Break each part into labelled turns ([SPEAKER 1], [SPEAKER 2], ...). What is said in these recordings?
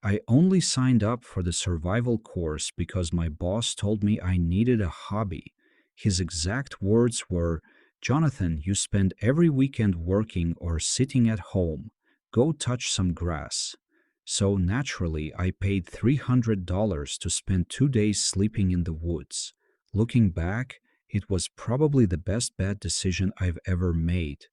[SPEAKER 1] I only signed up for the survival course because my boss told me I needed a hobby. His exact words were, "Jonathan, you spend every weekend working or sitting at home. Go touch some grass." So naturally, I paid $300 to spend 2 days sleeping in the woods. Looking back, it was probably the best bad decision I've ever made.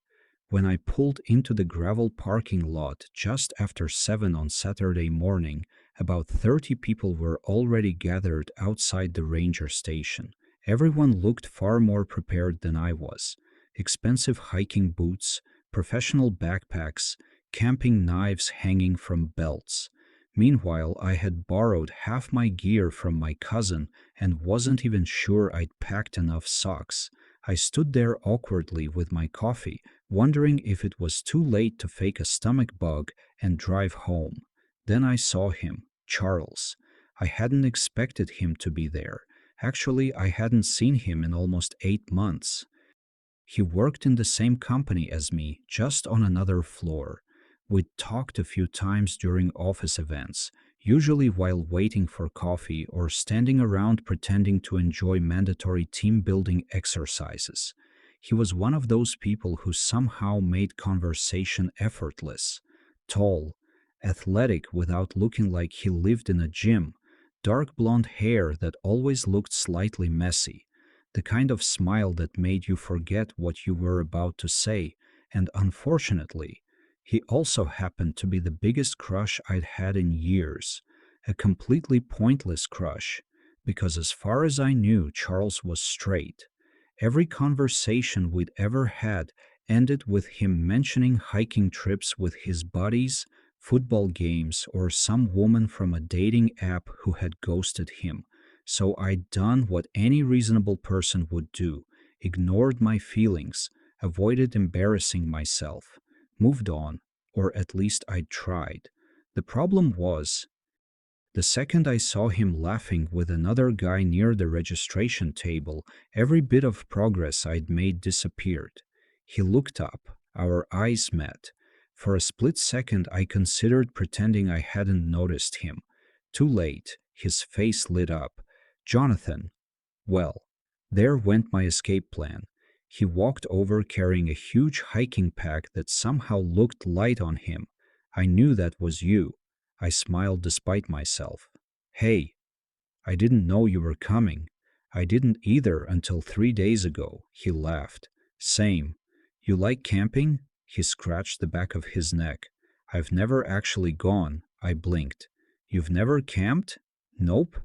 [SPEAKER 1] When I pulled into the gravel parking lot just after 7 on Saturday morning, about 30 people were already gathered outside the ranger station. Everyone looked far more prepared than I was. Expensive hiking boots, professional backpacks, camping knives hanging from belts. Meanwhile, I had borrowed half my gear from my cousin and wasn't even sure I'd packed enough socks. I stood there awkwardly with my coffee, wondering if it was too late to fake a stomach bug and drive home. Then I saw him, Charles. I hadn't expected him to be there. Actually, I hadn't seen him in almost 8 months. He worked in the same company as me, just on another floor. We'd talked a few times during office events, usually while waiting for coffee or standing around pretending to enjoy mandatory team building exercises. He was one of those people who somehow made conversation effortless. Tall, athletic without looking like he lived in a gym, dark blonde hair that always looked slightly messy, the kind of smile that made you forget what you were about to say, and unfortunately, he also happened to be the biggest crush I'd had in years. A completely pointless crush, because as far as I knew, Charles was straight. Every conversation we'd ever had ended with him mentioning hiking trips with his buddies, football games, or some woman from a dating app who had ghosted him. So I'd done what any reasonable person would do, ignored my feelings, avoided embarrassing myself, moved on, or at least I'd tried. The problem was, the second I saw him laughing with another guy near the registration table, every bit of progress I'd made disappeared. He looked up, our eyes met. For a split second, I considered pretending I hadn't noticed him. Too late, his face lit up. "Jonathan." Well, there went my escape plan. He walked over carrying a huge hiking pack that somehow looked light on him. "I knew that was you." I smiled despite myself. "Hey, I didn't know you were coming." "I didn't either until 3 days ago," he laughed. "Same. You like camping?" He scratched the back of his neck. "I've never actually gone." I blinked. "You've never camped?" "Nope."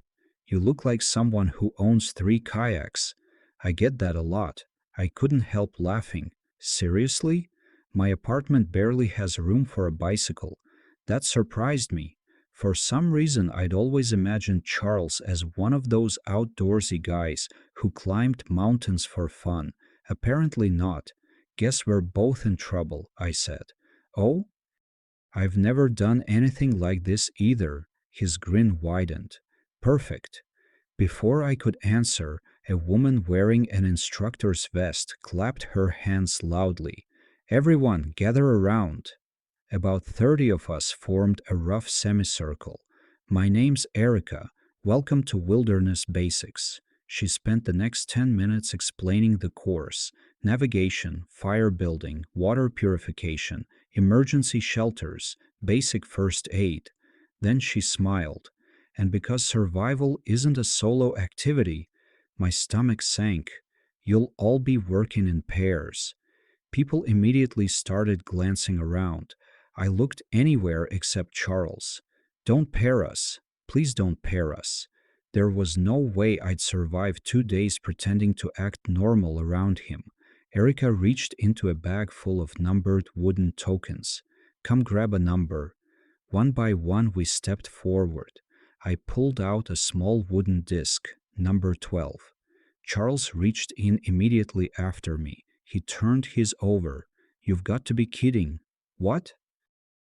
[SPEAKER 1] "You look like someone who owns 3 kayaks." "I get that a lot." I couldn't help laughing. "Seriously? My apartment barely has room for a bicycle." That surprised me. For some reason, I'd always imagined Charles as one of those outdoorsy guys who climbed mountains for fun. Apparently not. "Guess we're both in trouble," I said. "Oh? I've never done anything like this either." His grin widened. "Perfect." Before I could answer, a woman wearing an instructor's vest clapped her hands loudly. "Everyone, gather around." About 30 of us formed a rough semicircle. "My name's Erica. Welcome to Wilderness Basics." She spent the next 10 minutes explaining the course: navigation, fire building, water purification, emergency shelters, basic first aid. Then she smiled. And because survival isn't a solo activity, my stomach sank. "You'll all be working in pairs." People immediately started glancing around. I looked anywhere except Charles. "Don't pair us. Please don't pair us." There was no way I'd survive 2 days pretending to act normal around him. Erica reached into a bag full of numbered wooden tokens. "Come grab a number." One by one we stepped forward. I pulled out a small wooden disc, number 12. Charles reached in immediately after me. He turned his over. "You've got to be kidding." "What?"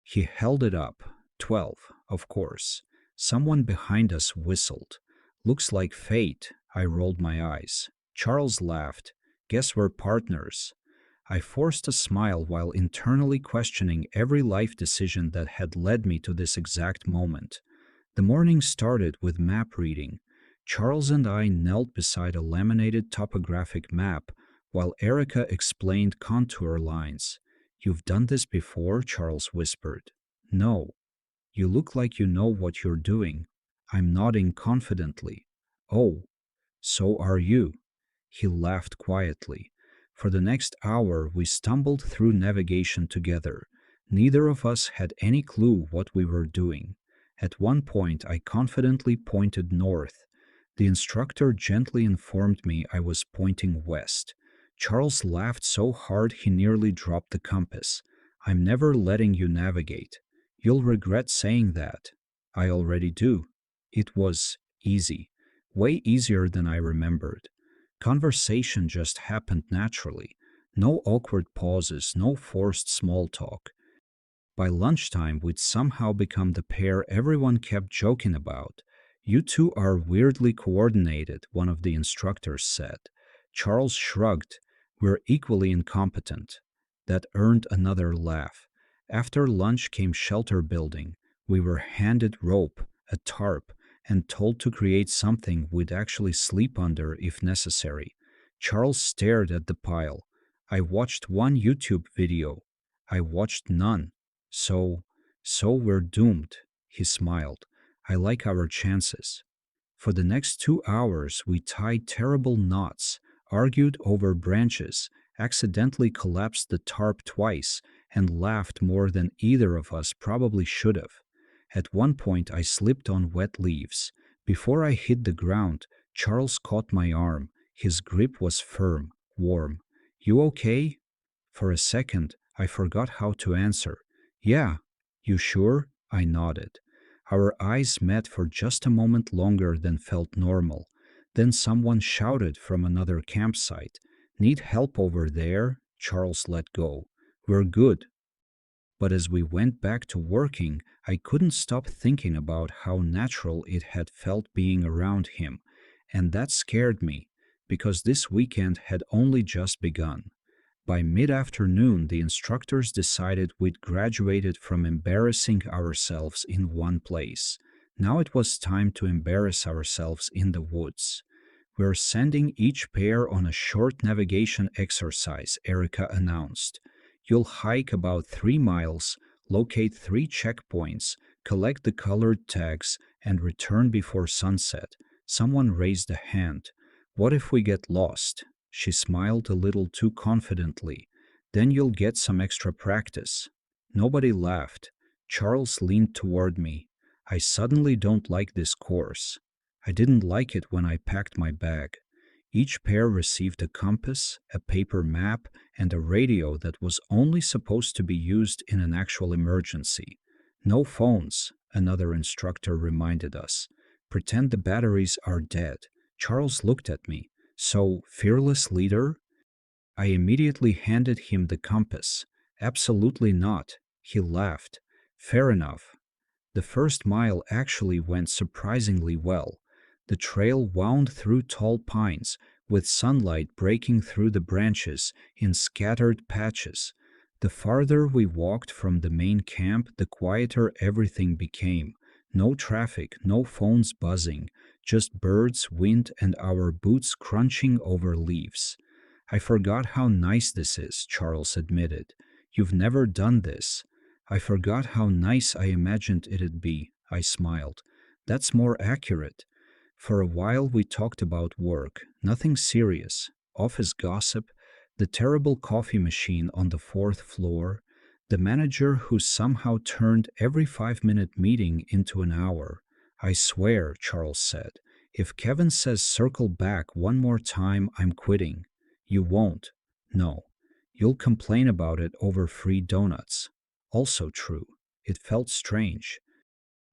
[SPEAKER 1] He held it up. 12, of course. Someone behind us whistled. "Looks like fate." I rolled my eyes. Charles laughed. "Guess we're partners." I forced a smile while internally questioning every life decision that had led me to this exact moment. The morning started with map reading. Charles and I knelt beside a laminated topographic map while Erica explained contour lines. "You've done this before?" Charles whispered. "No." "You look like you know what you're doing." I'm nodding confidently. "Oh, so are you." He laughed quietly. For the next hour, we stumbled through navigation together. Neither of us had any clue what we were doing. At one point, I confidently pointed north. The instructor gently informed me I was pointing west. Charles laughed so hard he nearly dropped the compass. "I'm never letting you navigate. You'll regret saying that." "I already do." It was easy, way easier than I remembered. Conversation just happened naturally. No awkward pauses, no forced small talk. By lunchtime, we'd somehow become the pair everyone kept joking about. "You two are weirdly coordinated," one of the instructors said. Charles shrugged. "We're equally incompetent." That earned another laugh. After lunch came shelter building. We were handed rope, a tarp, and told to create something we'd actually sleep under if necessary. Charles stared at the pile. "I watched one YouTube video." "I watched none." So, so we're doomed." He smiled. "I like our chances." For the next 2 hours, we tied terrible knots, argued over branches, accidentally collapsed the tarp twice, and laughed more than either of us probably should have. At one point, I slipped on wet leaves. Before I hit the ground, Charles caught my arm. His grip was firm, warm. "You okay?" For a second, I forgot how to answer. "Yeah." "You sure?" I nodded. Our eyes met for just a moment longer than felt normal. Then someone shouted from another campsite. "Need help over there?" Charles let go. "We're good." But as we went back to working, I couldn't stop thinking about how natural it had felt being around him. And that scared me, because this weekend had only just begun. By mid-afternoon, the instructors decided we'd graduated from embarrassing ourselves in one place. Now it was time to embarrass ourselves in the woods. "We're sending each pair on a short navigation exercise," Erica announced. "You'll hike about 3 miles, locate 3 checkpoints, collect the colored tags, and return before sunset." Someone raised a hand. "What if we get lost?" She smiled a little too confidently. "Then you'll get some extra practice." Nobody laughed. Charles leaned toward me. "I suddenly don't like this course." I didn't like it when I packed my bag. Each pair received a compass, a paper map, and a radio that was only supposed to be used in an actual emergency. "No phones," another instructor reminded us. "Pretend the batteries are dead." Charles looked at me. "So, fearless leader?" I immediately handed him the compass. "Absolutely not." He laughed. "Fair enough." The first mile actually went surprisingly well. The trail wound through tall pines, with sunlight breaking through the branches in scattered patches. The farther we walked from the main camp, the quieter everything became. No traffic, no phones buzzing, just birds, wind, and our boots crunching over leaves. "I forgot how nice this is," Charles admitted. "You've never done this." "I forgot how nice I imagined it'd be," I smiled. "That's more accurate." For a while we talked about work, nothing serious. Office gossip, the terrible coffee machine on the fourth floor, the manager who somehow turned every 5-minute meeting into an hour. "I swear," Charles said, "if Kevin says circle back one more time, I'm quitting." "You won't." "No." "You'll complain about it over free donuts." Also true. It felt strange.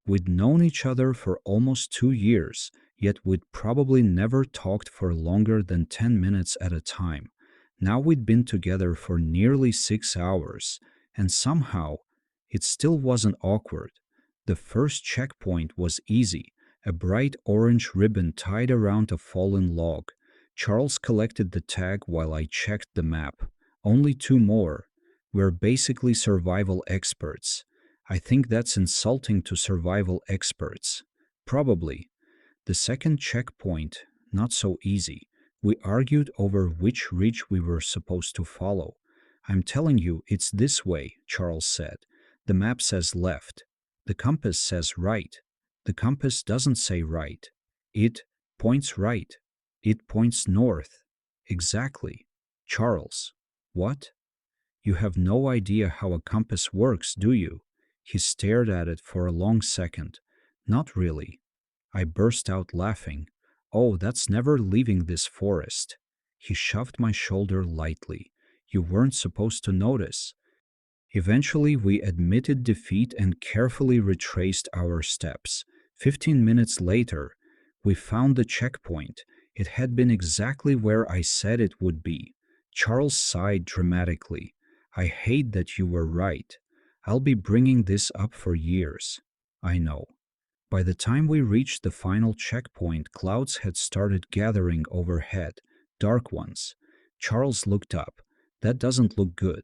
[SPEAKER 1] We'd known each other for almost 2 years, yet we'd probably never talked for longer than 10 minutes at a time. Now we'd been together for nearly 6 hours, and somehow it still wasn't awkward. The first checkpoint was easy, a bright orange ribbon tied around a fallen log. Charles collected the tag while I checked the map. Only two more. We're basically survival experts. I think that's insulting to survival experts. Probably. The second checkpoint, not so easy. We argued over which ridge we were supposed to follow. I'm telling you, it's this way, Charles said. The map says left. The compass says right. The compass doesn't say right. It points right. It points north. Exactly. Charles. What? You have no idea how a compass works, do you? He stared at it for a long second. Not really. I burst out laughing. Oh, that's never leaving this forest. He shoved my shoulder lightly. You weren't supposed to notice. Eventually, we admitted defeat and carefully retraced our steps. 15 minutes later, we found the checkpoint. It had been exactly where I said it would be. Charles sighed dramatically. I hate that you were right. I'll be bringing this up for years. I know. By the time we reached the final checkpoint, clouds had started gathering overhead, dark ones. Charles looked up. That doesn't look good.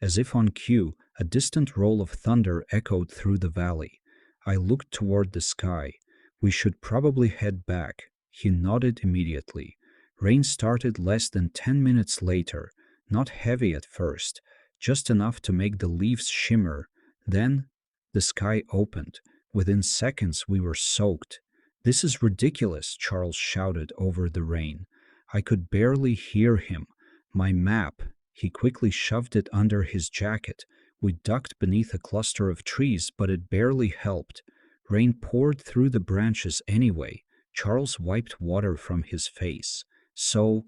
[SPEAKER 1] As if on cue, a distant roll of thunder echoed through the valley. I looked toward the sky. We should probably head back. He nodded immediately. Rain started less than 10 minutes later, not heavy at first, just enough to make the leaves shimmer. Then, the sky opened. Within seconds, we were soaked. This is ridiculous, Charles shouted over the rain. I could barely hear him. My map. He quickly shoved it under his jacket. We ducked beneath a cluster of trees, but it barely helped. Rain poured through the branches anyway. Charles wiped water from his face. So?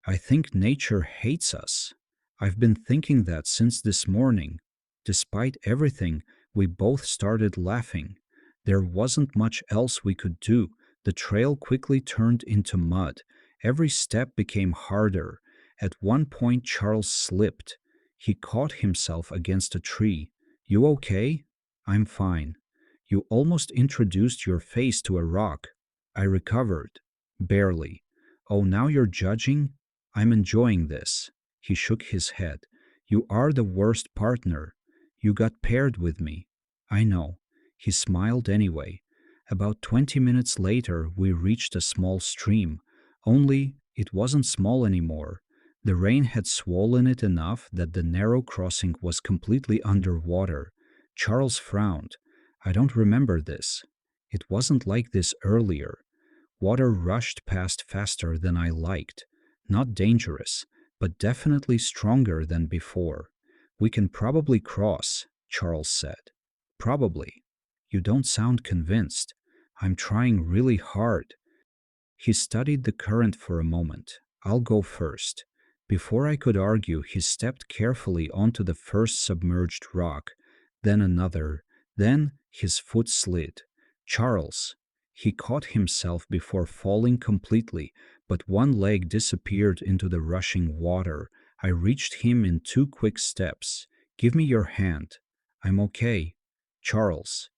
[SPEAKER 1] I think nature hates us. I've been thinking that since this morning. Despite everything, we both started laughing. There wasn't much else we could do. The trail quickly turned into mud. Every step became harder. At one point, Charles slipped. He caught himself against a tree. You okay? I'm fine. You almost introduced your face to a rock. I recovered. Barely. Oh, now you're judging? I'm enjoying this. He shook his head. You are the worst partner. You got paired with me. I know. He smiled anyway. About 20 minutes later, we reached a small stream. Only, it wasn't small anymore. The rain had swollen it enough that the narrow crossing was completely underwater. Charles frowned. I don't remember this. It wasn't like this earlier. Water rushed past faster than I liked. Not dangerous, but definitely stronger than before. We can probably cross, Charles said. Probably. You don't sound convinced. I'm trying really hard. He studied the current for a moment. I'll go first. Before I could argue, he stepped carefully onto the first submerged rock, then another, then his foot slid. Charles. He caught himself before falling completely, but one leg disappeared into the rushing water. I reached him in 2 quick steps. Give me your hand. I'm okay. Charles.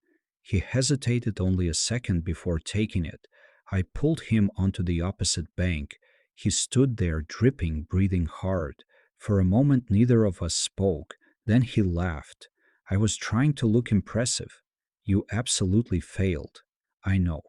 [SPEAKER 1] He hesitated only a second before taking it. I pulled him onto the opposite bank. He stood there dripping, breathing hard. For a moment neither of us spoke. Then he laughed. I was trying to look impressive. You absolutely failed. I know.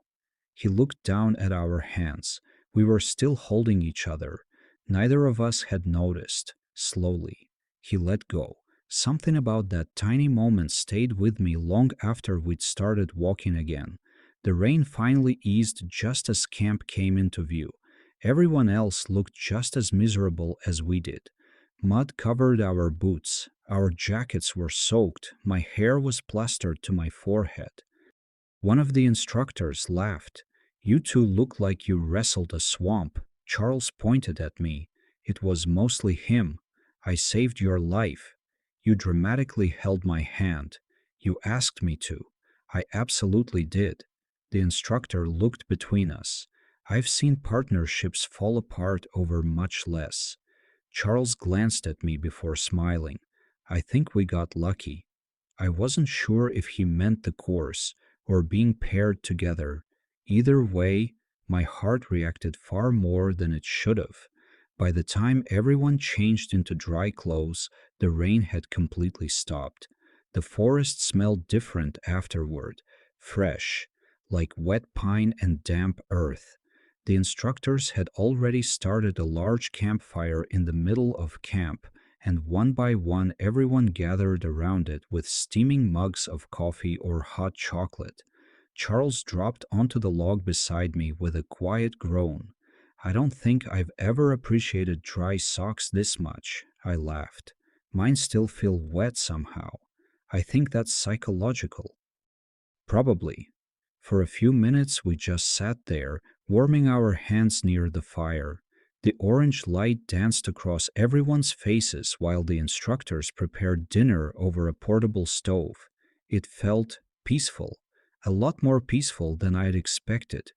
[SPEAKER 1] He looked down at our hands. We were still holding each other. Neither of us had noticed. Slowly, he let go. Something about that tiny moment stayed with me long after we'd started walking again. The rain finally eased just as camp came into view. Everyone else looked just as miserable as we did. Mud covered our boots. Our jackets were soaked. My hair was plastered to my forehead. One of the instructors laughed. You two look like you wrestled a swamp. Charles pointed at me. It was mostly him. I saved your life. You dramatically held my hand. You asked me to. I absolutely did. The instructor looked between us. I've seen partnerships fall apart over much less. Charles glanced at me before smiling. I think we got lucky. I wasn't sure if he meant the course or being paired together. Either way, my heart reacted far more than it should have. By the time everyone changed into dry clothes, the rain had completely stopped. The forest smelled different afterward, fresh, like wet pine and damp earth. The instructors had already started a large campfire in the middle of camp, and one by one everyone gathered around it with steaming mugs of coffee or hot chocolate. Charles dropped onto the log beside me with a quiet groan. I don't think I've ever appreciated dry socks this much, I laughed. Mine still feel wet somehow. I think that's psychological. Probably. For a few minutes, we just sat there, warming our hands near the fire. The orange light danced across everyone's faces while the instructors prepared dinner over a portable stove. It felt peaceful, a lot more peaceful than I'd expected.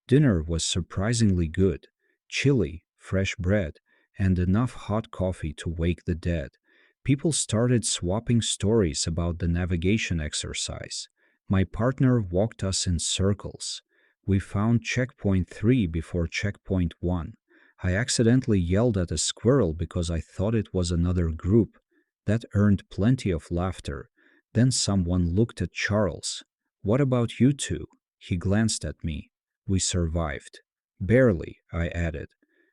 [SPEAKER 1] Dinner was surprisingly good, chili, fresh bread, and enough hot coffee to wake the dead. People started swapping stories about the navigation exercise. My partner walked us in circles. We found checkpoint 3 before checkpoint 1. I accidentally yelled at a squirrel because I thought it was another group. That earned plenty of laughter. Then someone looked at Charles. "What about you two?" He glanced at me. "We survived." "Barely," I added.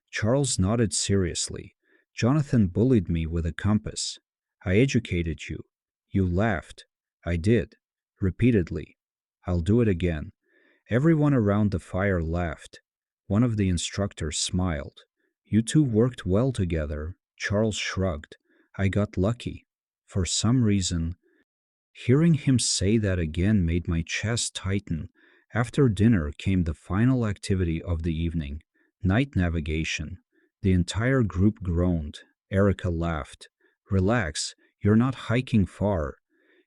[SPEAKER 1] Charles nodded seriously. "Jonathan bullied me with a compass. I educated you." "You laughed." "I did. Repeatedly. I'll do it again." Everyone around the fire laughed. One of the instructors smiled. "You two worked well together." Charles shrugged. "I got lucky. For some reason." Hearing him say that again made my chest tighten. After dinner came the final activity of the evening, night navigation. The entire group groaned. Erica laughed. "Relax, you're not hiking far."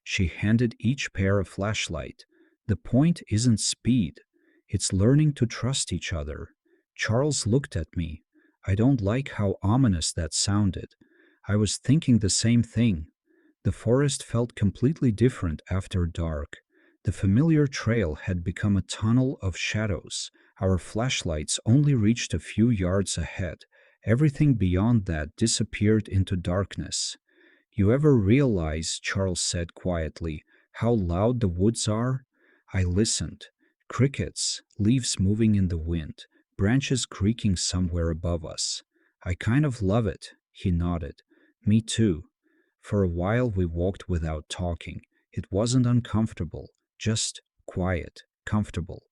[SPEAKER 1] She handed each pair a flashlight. "The point isn't speed, it's learning to trust each other." Charles looked at me. I don't like how ominous that sounded. I was thinking the same thing. The forest felt completely different after dark. The familiar trail had become a tunnel of shadows. Our flashlights only reached a few yards ahead. Everything beyond that disappeared into darkness. "You ever realize," Charles said quietly, "how loud the woods are?" I listened. Crickets, leaves moving in the wind, branches creaking somewhere above us. "I kind of love it," he nodded. "Me too." For a while we walked without talking. It wasn't uncomfortable, just quiet, comfortable.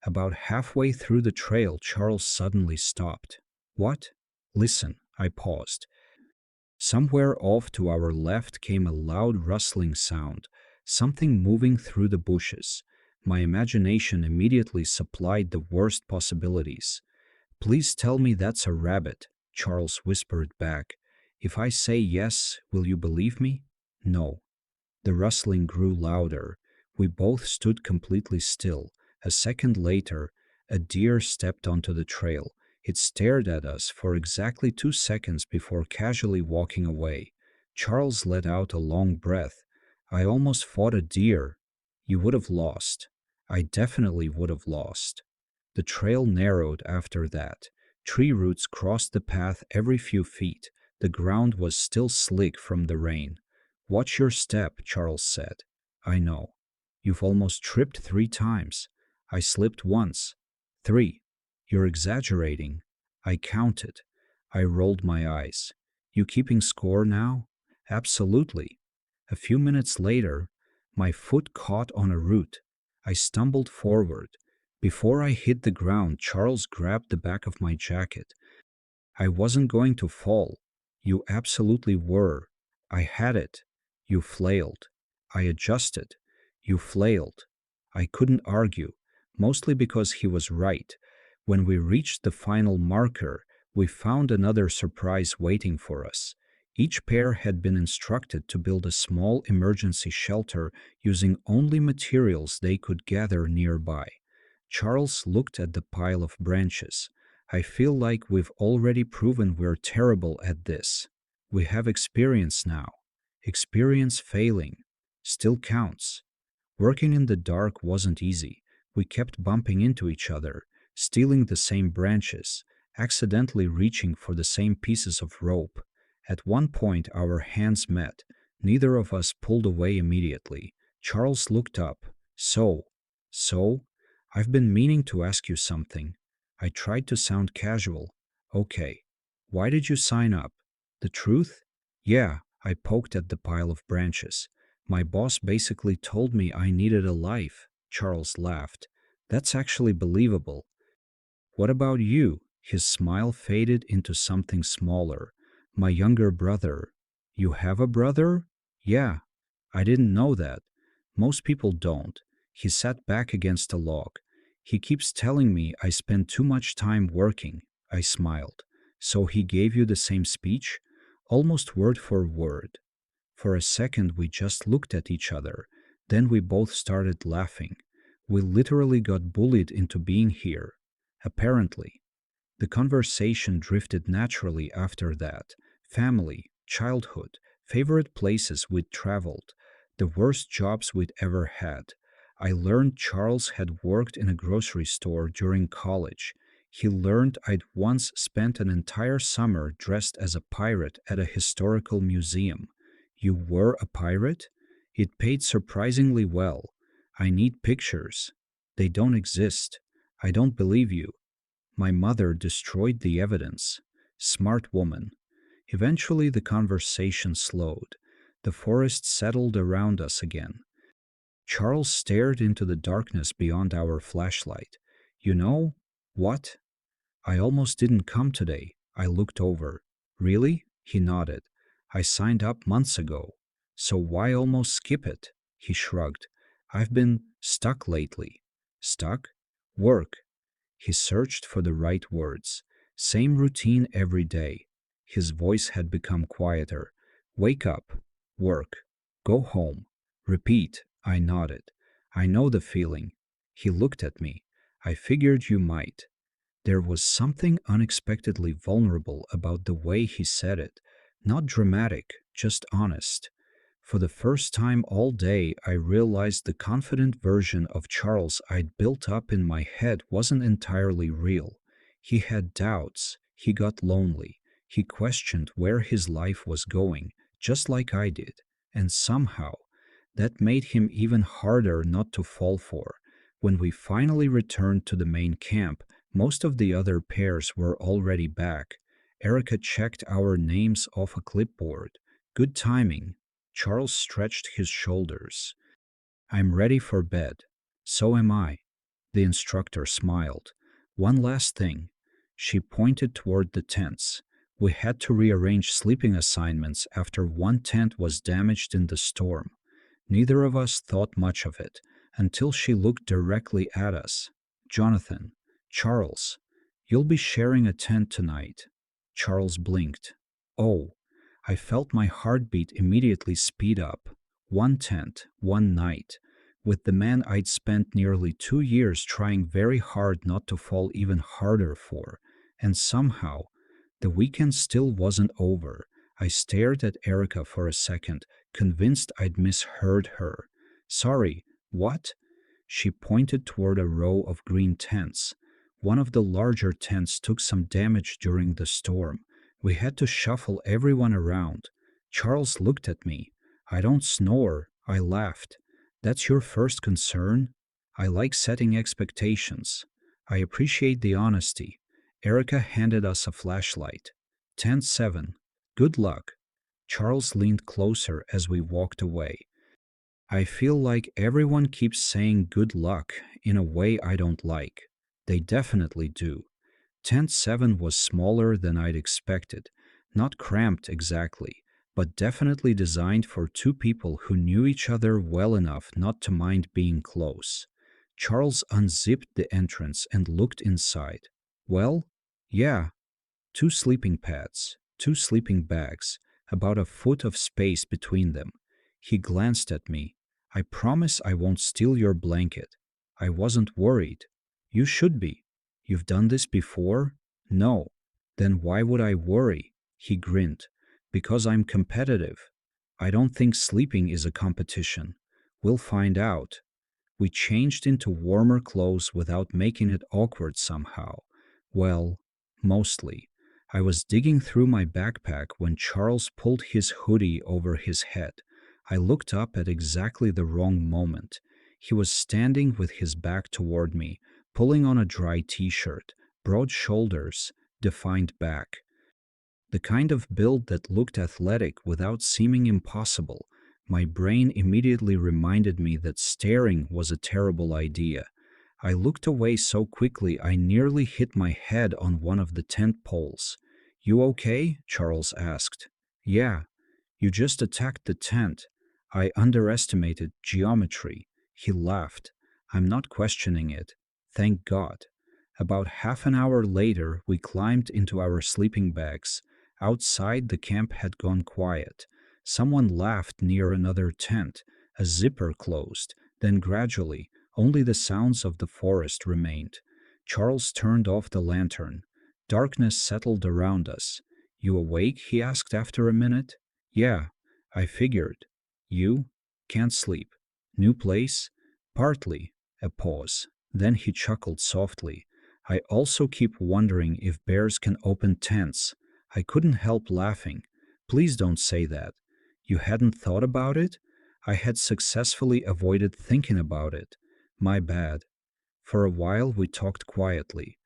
[SPEAKER 1] About halfway through the trail, Charles suddenly stopped. "What?" "Listen." I paused. Somewhere off to our left came a loud rustling sound, something moving through the bushes. My imagination immediately supplied the worst possibilities. "Please tell me that's a rabbit," Charles whispered back. "If I say yes, will you believe me?" "No." The rustling grew louder. We both stood completely still. A second later, a deer stepped onto the trail. It stared at us for exactly 2 seconds before casually walking away. Charles let out a long breath. "I almost fought a deer." "You would have lost." "I definitely would have lost." The trail narrowed after that. Tree roots crossed the path every few feet. The ground was still slick from the rain. "Watch your step," Charles said. "I know." "You've almost tripped 3 times." "I slipped once." "3." "You're exaggerating." I counted. I rolled my eyes. "You keeping score now?" "Absolutely." A few minutes later, my foot caught on a root. I stumbled forward. Before I hit the ground, Charles grabbed the back of my jacket. "I wasn't going to fall." "You absolutely were." "I had it." "You flailed." "I adjusted." "You flailed." I couldn't argue, mostly because he was right. When we reached the final marker, we found another surprise waiting for us. Each pair had been instructed to build a small emergency shelter using only materials they could gather nearby. Charles looked at the pile of branches. "I feel like we've already proven we're terrible at this. We have experience now. Experience failing still counts." Working in the dark wasn't easy. We kept bumping into each other, stealing the same branches. accidentally reaching for the same pieces of rope. At one point, our hands met. Neither of us pulled away immediately. Charles looked up. So, I've been meaning to ask you something. I tried to sound casual. Okay. Why did you sign up? The truth? Yeah, I poked at the pile of branches. My boss basically told me I needed a life. Charles laughed. That's actually believable. What about you? His smile faded into something smaller. My younger brother. You have a brother? Yeah. I didn't know that. Most people don't. He sat back against a log. He keeps telling me I spend too much time working. I smiled. So he gave you the same speech? Almost word for word. For a second, we just looked at each other. Then we both started laughing. We literally got bullied into being here. Apparently. The conversation drifted naturally after that. Family, childhood, favorite places we'd traveled, the worst jobs we'd ever had. I learned Charles had worked in a grocery store during college. He learned I'd once spent an entire summer dressed as a pirate at a historical museum. You were a pirate? It paid surprisingly well. I need pictures. They don't exist. I don't believe you. My mother destroyed the evidence. Smart woman. Eventually, the conversation slowed. The forest settled around us again. Charles stared into the darkness beyond our flashlight. You know what? I almost didn't come today. I looked over. Really? He nodded. I signed up months ago. So why almost skip it? He shrugged. I've been stuck lately. Stuck? Work. He searched for the right words. Same routine every day. His voice had become quieter. Wake up. Work. Go home. Repeat. I nodded. I know the feeling. He looked at me. I figured you might. There was something unexpectedly vulnerable about the way he said it. Not dramatic, just honest. For the first time all day, I realized the confident version of Charles I'd built up in my head wasn't entirely real. He had doubts, he got lonely, he questioned where his life was going, just like I did, and somehow, that made him even harder not to fall for. When we finally returned to the main camp, most of the other pairs were already back. Erica checked our names off a clipboard. Good timing. Charles stretched his shoulders. I'm ready for bed. So am I. The instructor smiled. One last thing. She pointed toward the tents. We had to rearrange sleeping assignments after one tent was damaged in the storm. Neither of us thought much of it until she looked directly at us. Jonathan, Charles, you'll be sharing a tent tonight. Charles blinked. Oh, I felt my heartbeat immediately speed up. One tent, one night, with the man I'd spent nearly 2 years trying very hard not to fall even harder for, and somehow, the weekend still wasn't over. I stared at Erica for a second, convinced I'd misheard her. Sorry, what? She pointed toward a row of green tents. One of the larger tents took some damage during the storm. We had to shuffle everyone around. Charles looked at me. I don't snore. I laughed. That's your first concern? I like setting expectations. I appreciate the honesty. Erica handed us a flashlight. Tent 7. Good luck. Charles leaned closer as we walked away. I feel like everyone keeps saying good luck in a way I don't like. They definitely do. Tent 7 was smaller than I'd expected. Not cramped exactly, but definitely designed for two people who knew each other well enough not to mind being close. Charles unzipped the entrance and looked inside. Well, yeah, two sleeping pads, two sleeping bags, about a foot of space between them. He glanced at me. I promise I won't steal your blanket. I wasn't worried. You should be. You've done this before? No. Then why would I worry? He grinned. Because I'm competitive. I don't think sleeping is a competition. We'll find out. We changed into warmer clothes without making it awkward somehow. Well, Mostly. I was digging through my backpack when Charles pulled his hoodie over his head. I looked up at exactly the wrong moment. He was standing with his back toward me, pulling on a dry t shirt, broad shoulders, defined back. The kind of build that looked athletic without seeming impossible. My brain immediately reminded me that staring was a terrible idea. I looked away so quickly I nearly hit my head on one of the tent poles. "You okay?" Charles asked. "Yeah, you just attacked the tent. I underestimated geometry." He laughed. "I'm not questioning it. Thank God." About half an hour later, we climbed into our sleeping bags. Outside, the camp had gone quiet. Someone laughed near another tent. A zipper closed. Then gradually, only the sounds of the forest remained. Charles turned off the lantern. Darkness settled around us. "You awake?" he asked after a minute. "Yeah, I figured." "You? Can't sleep. New place?" "Partly." A pause. Then he chuckled softly. "I also keep wondering if bears can open tents." I couldn't help laughing. "Please don't say that." "You hadn't thought about it?" I had successfully avoided thinking about it. "My bad." For a while we talked quietly.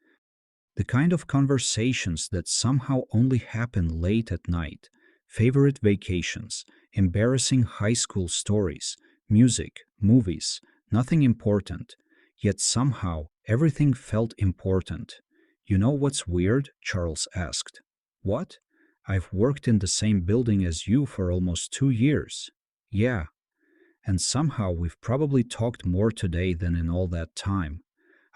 [SPEAKER 1] The kind of conversations that somehow only happen late at night. Favorite vacations, embarrassing high school stories, music, movies, nothing important. Yet somehow everything felt important. "You know what's weird?" Charles asked. "What?" "I've worked in the same building as you for almost 2 years." "Yeah, and somehow we've probably talked more today than in all that time."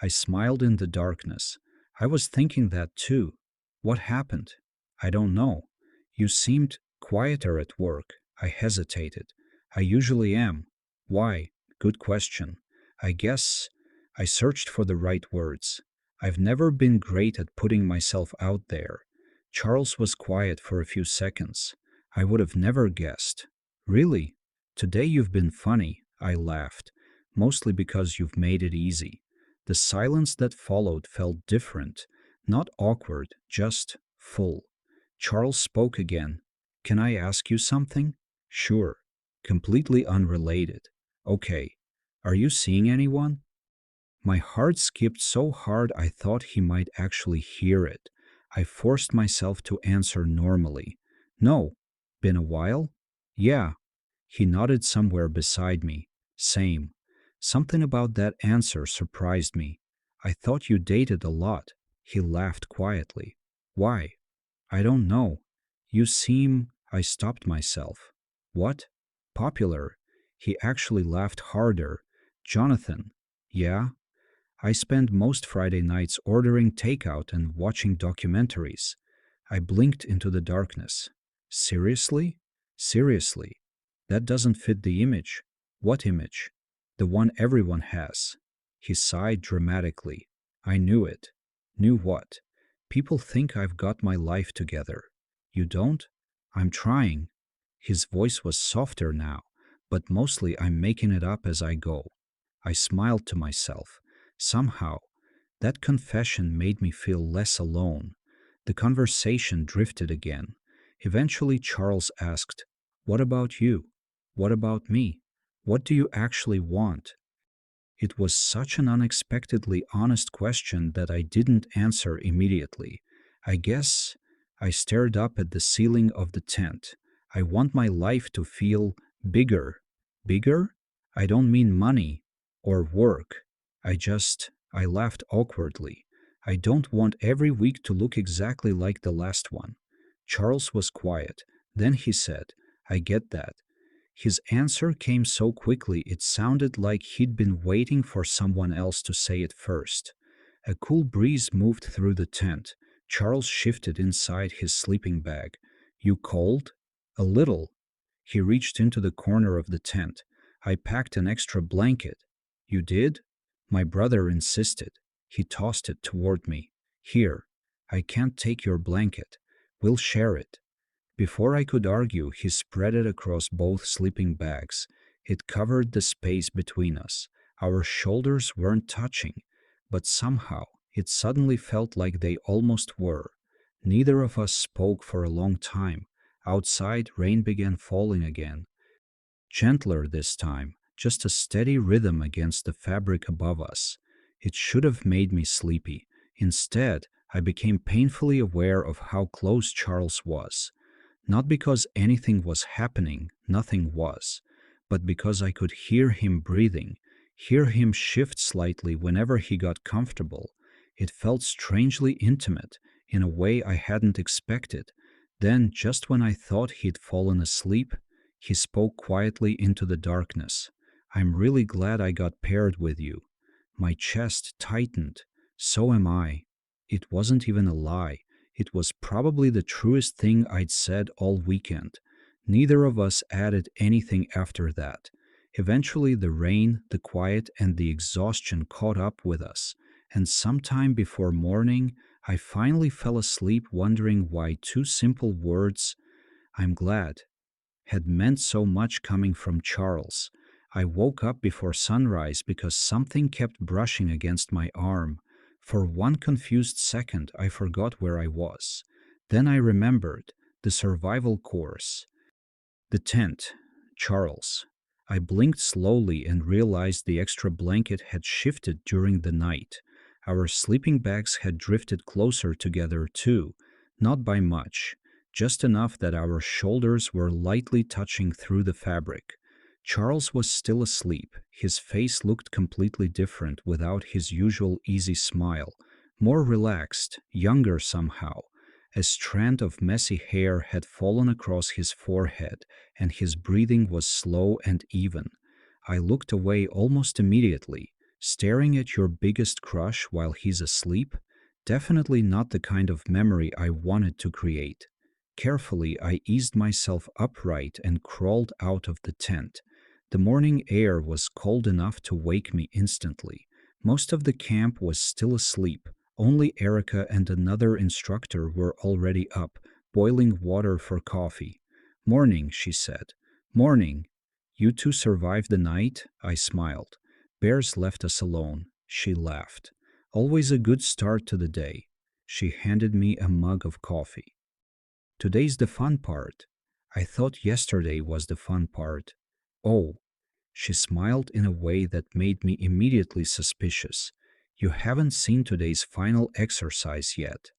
[SPEAKER 1] I smiled in the darkness. "I was thinking that too." "What happened?" "I don't know. You seemed quieter at work." I hesitated. "I usually am." "Why?" "Good question. I guess I searched for the right words. I've never been great at putting myself out there." Charles was quiet for a few seconds. "I would have never guessed." "Really? Today you've been funny." I laughed. "Mostly because you've made it easy." The silence that followed felt different, not awkward, just full. Charles spoke again. "Can I ask you something?" "Sure." "Completely unrelated." "Okay. Are you seeing anyone?" My heart skipped so hard I thought he might actually hear it. I forced myself to answer normally. "No." "Been a while?" "Yeah." He nodded somewhere beside me. "Same." Something about that answer surprised me. "I thought you dated a lot." He laughed quietly. "Why?" "I don't know. You seem—" I stopped myself. "What?" "Popular." He actually laughed harder. "Jonathan." "Yeah?" "I spend most Friday nights ordering takeout and watching documentaries." I blinked into the darkness. "Seriously?" "Seriously. That doesn't fit the image." "What image?" "The one everyone has." He sighed dramatically. I knew it. "Knew what?" "People think I've got my life together." "You don't?" "I'm trying." His voice was softer now, but mostly I'm making it up as I go. I smiled to myself. Somehow, that confession made me feel less alone. The conversation drifted again. Eventually, Charles asked, "What about you? What about me? What do you actually want?" It was such an unexpectedly honest question that I didn't answer immediately. "I guess." I stared up at the ceiling of the tent. "I want my life to feel bigger." "Bigger?" "I don't mean money or work. I laughed awkwardly. "I don't want every week to look exactly like the last one." Charles was quiet. Then he said, "I get that." His answer came so quickly it sounded like he'd been waiting for someone else to say it first. A cool breeze moved through the tent. Charles shifted inside his sleeping bag. "You cold?" "A little." He reached into the corner of the tent. "I packed an extra blanket." "You did?" "My brother insisted." He tossed it toward me. "Here. I can't take your blanket. We'll share it." Before I could argue, he spread it across both sleeping bags. It covered the space between us. Our shoulders weren't touching, but somehow It suddenly felt like they almost were. Neither of us spoke for a long time. Outside, rain began falling again, gentler this time, just a steady rhythm against the fabric above us. It should have made me sleepy. Instead, I became painfully aware of how close Charles was. Not because anything was happening, nothing was, but because I could hear him breathing, hear him shift slightly whenever he got comfortable. It felt strangely intimate, in a way I hadn't expected. Then, just when I thought he'd fallen asleep, he spoke quietly into the darkness. "I'm really glad I got paired with you." My chest tightened. "So am I." It wasn't even a lie. It was probably the truest thing I'd said all weekend. Neither of us added anything after that. Eventually, the rain, the quiet, and the exhaustion caught up with us, and sometime before morning, I finally fell asleep wondering why two simple words, "I'm glad," had meant so much coming from Charles. I woke up before sunrise because something kept brushing against my arm. For one confused second, I forgot where I was. Then I remembered the survival course. The tent. Charles. I blinked slowly and realized the extra blanket had shifted during the night. Our sleeping bags had drifted closer together too, not by much, just enough that our shoulders were lightly touching through the fabric. Charles was still asleep. His face looked completely different without his usual easy smile, more relaxed, younger somehow. A strand of messy hair had fallen across his forehead, and his breathing was slow and even. I looked away almost immediately. Staring at your biggest crush while he's asleep? Definitely not the kind of memory I wanted to create. Carefully, I eased myself upright and crawled out of the tent. The morning air was cold enough to wake me instantly. Most of the camp was still asleep. Only Erica and another instructor were already up, boiling water for coffee. "Morning," she said. "Morning. You two survived the night?" I smiled. "Bears left us alone." She laughed. "Always a good start to the day." She handed me a mug of coffee. "Today's the fun part." "I thought yesterday was the fun part." "Oh." She smiled in a way that made me immediately suspicious. "You haven't seen today's final exercise yet."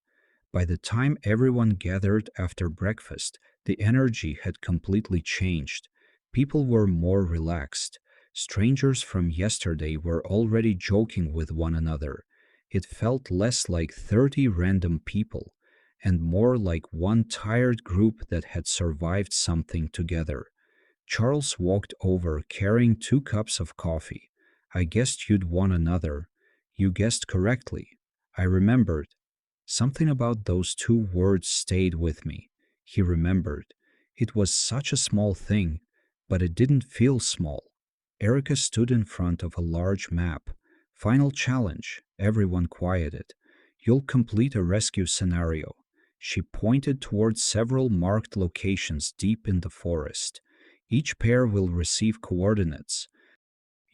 [SPEAKER 1] By the time everyone gathered after breakfast, the energy had completely changed. People were more relaxed. Strangers from yesterday were already joking with one another. It felt less like 30 random people, and more like one tired group that had survived something together. Charles walked over carrying 2 cups of coffee. "I guessed you'd want another." "You guessed correctly." I remembered. Something about those 2 words stayed with me. He remembered. It was such a small thing, but it didn't feel small. Erica stood in front of a large map. "Final challenge." Everyone quieted. "You'll complete a rescue scenario." She pointed towards several marked locations deep in the forest. "Each pair will receive coordinates.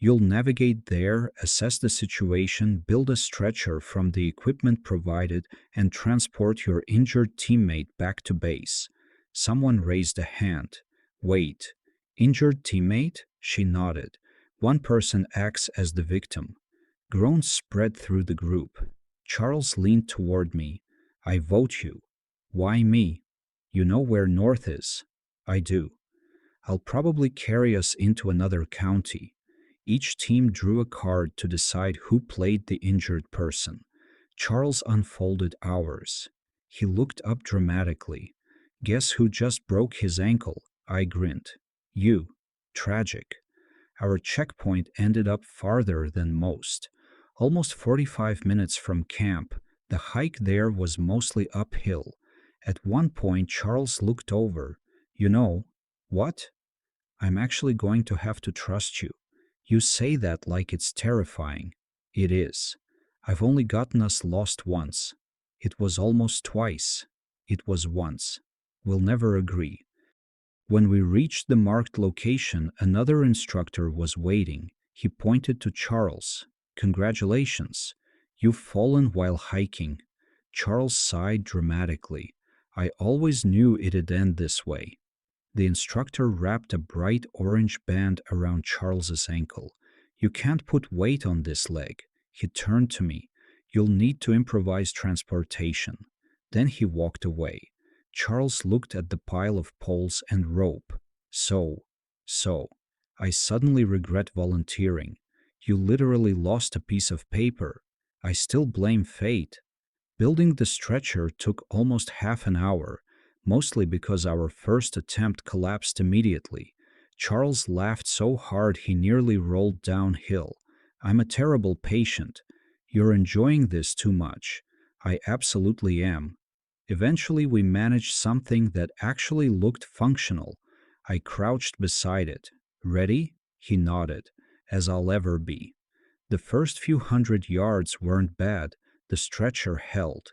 [SPEAKER 1] You'll navigate there, assess the situation, build a stretcher from the equipment provided, and transport your injured teammate back to base." Someone raised a hand. "Wait, injured teammate?" She nodded. "One person acts as the victim." Groans spread through the group. Charles leaned toward me. "I vote you." "Why me?" "You know where north is." "I do." "I'll probably carry us into another county." Each team drew a card to decide who played the injured person. Charles unfolded ours. He looked up dramatically. "Guess who just broke his ankle?" I grinned. "You." Tragic. Our checkpoint ended up farther than most. Almost 45 minutes from camp. The hike there was mostly uphill. At one point, Charles looked over. "You know." "What?" "I'm actually going to have to trust you." You say that like it's terrifying. It is. I've only gotten us lost once. It was almost twice. It was once. We'll never agree. When we reached the marked location, another instructor was waiting. He pointed to Charles. "Congratulations. You've fallen while hiking. Charles sighed dramatically. I always knew it'd end this way. The instructor wrapped a bright orange band around Charles's ankle. You can't put weight on this leg. He turned to me. You'll need to improvise transportation. Then he walked away. Charles looked at the pile of poles and rope. So, so, I suddenly regret volunteering. You literally lost a piece of paper. I still blame fate. Building the stretcher took almost half an hour, mostly because our first attempt collapsed immediately. Charles laughed so hard he nearly rolled downhill. I'm a terrible patient. You're enjoying this too much. I absolutely am. Eventually, we managed something that actually looked functional. I crouched beside it. Ready? He nodded. As I'll ever be. The first few hundred yards weren't bad. The stretcher held.